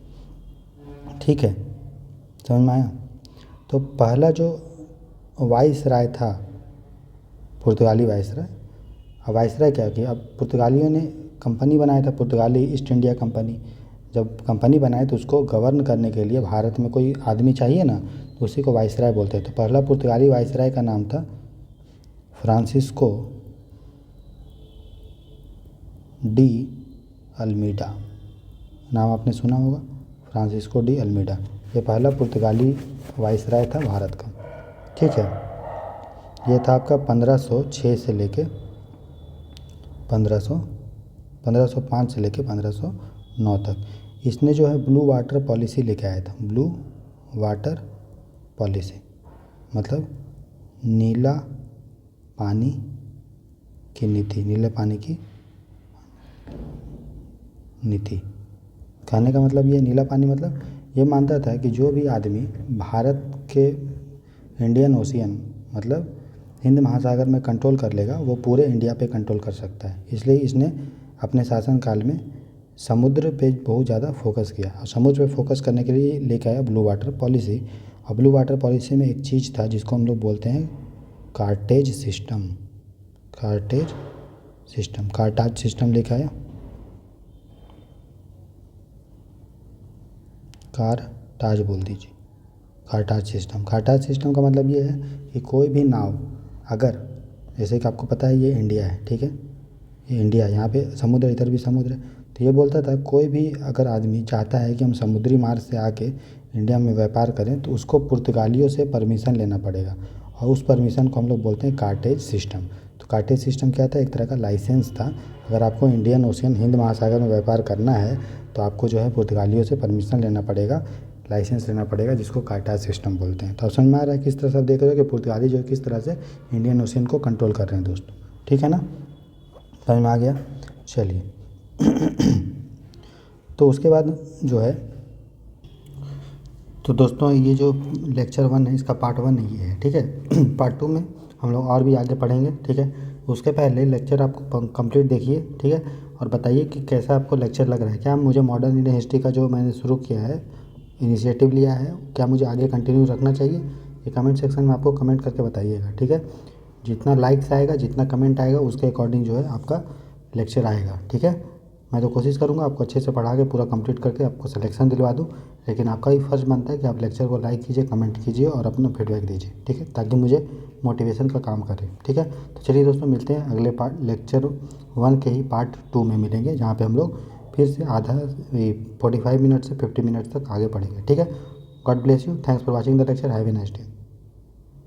ठीक है, समझ में आया? तो पहला जो वाइसराय था, पुर्तगाली वाइसराय। अब वाइसराय क्या किया? अब पुर्तगालियों ने कंपनी बनाया था, पुर्तगाली ईस्ट इंडिया कंपनी। जब कंपनी बनाए तो उसको गवर्न करने के लिए भारत में कोई आदमी चाहिए ना, तो उसी को वाइसराय बोलते हैं। तो पहला पुर्तगाली वाइसराय का नाम था फ्रांसिस्को डी अल्मीडा। नाम आपने सुना होगा, फ्रांसिस्को डी अल्मीडा। ये पहला पुर्तगाली वाइसराय था भारत का। ठीक है, ये था आपका 1506 से लेके 1505 से लेके 1509 तक। इसने जो है ब्लू वाटर पॉलिसी लेके आया था। ब्लू वाटर पॉलिसी मतलब नीला पानी की नीति, नीले पानी की नीति। कहने का मतलब ये नीला पानी मतलब ये मानता था कि जो भी आदमी भारत के इंडियन ओशियन मतलब हिंद महासागर में कंट्रोल कर लेगा, वो पूरे इंडिया पे कंट्रोल कर सकता है। इसलिए इसने अपने शासनकाल में समुद्र पे बहुत ज़्यादा फोकस किया और समुद्र पे फोकस करने के लिए लेके आया ब्लू वाटर पॉलिसी। और ब्लू वाटर पॉलिसी में एक चीज़ था जिसको हम लोग बोलते हैं कार्टेज सिस्टम। कार्टेज सिस्टम, कार्टाज सिस्टम लेके आया। कारटाज बोल दीजिए, कार्टाज सिस्टम। कार्टाज सिस्टम का मतलब ये है कि कोई भी नाव, अगर जैसे कि आपको पता है ये इंडिया है, ठीक है, ये इंडिया, यहाँ पे समुद्र, इधर भी समुद्र है। तो ये बोलता था कोई भी अगर आदमी चाहता है कि हम समुद्री मार्ग से आके इंडिया में व्यापार करें तो उसको पुर्तगालियों से परमिशन लेना पड़ेगा, और उस परमिशन को हम लोग बोलते हैं कार्टेज सिस्टम। तो कार्टेज सिस्टम क्या था? एक तरह का लाइसेंस था। अगर आपको इंडियन ओशियन, हिंद महासागर में व्यापार करना है तो आपको जो है पुर्तगालियों से परमिशन लेना पड़ेगा, लाइसेंस लेना पड़ेगा, जिसको कार्टेज सिस्टम बोलते हैं। तो समझ में आ रहा है किस तरह से आप देख रहे हो कि पुर्तगाली जो है किस तरह से इंडियन ओशियन को कंट्रोल कर रहे हैं दोस्तों। ठीक है ना, समझ में आ गया? चलिए तो उसके बाद जो है, तो दोस्तों ये जो लेक्चर 1 है इसका पार्ट 1 ये है, ठीक है। पार्ट 2 में हम लोग और भी आगे पढ़ेंगे, ठीक है। उसके पहले लेक्चर आपको कंप्लीट देखिए, ठीक है, और बताइए कि कैसा आपको लेक्चर लग रहा है। क्या मुझे मॉडर्न इंडियन हिस्ट्री का जो मैंने शुरू किया है, इनिशिएटिव लिया है, क्या मुझे आगे कंटिन्यू रखना चाहिए? ये कमेंट सेक्शन में आपको कमेंट करके बताइएगा, ठीक है। जितना लाइक्स आएगा, जितना कमेंट आएगा, उसके अकॉर्डिंग जो है आपका लेक्चर आएगा, ठीक है। मैं तो कोशिश करूँगा आपको अच्छे से पढ़ा के पूरा कंप्लीट करके आपको सिलेक्शन दिलवा दूँ, लेकिन आपका ही फर्ज बनता है कि आप लेक्चर को लाइक कीजिए, कमेंट कीजिए और अपना फीडबैक दीजिए, ठीक है, ताकि मुझे मोटिवेशन का काम करे, ठीक है। तो चलिए दोस्तों, मिलते हैं अगले पार्ट लेक्चर 1 के ही पार्ट 2 में मिलेंगे, जहाँ पे हम लोग फिर से आधा 45 मिनट से 50 मिनट तक आगे पढ़ेंगे, ठीक है। God bless you, thanks for watching the lecture, have a nice day.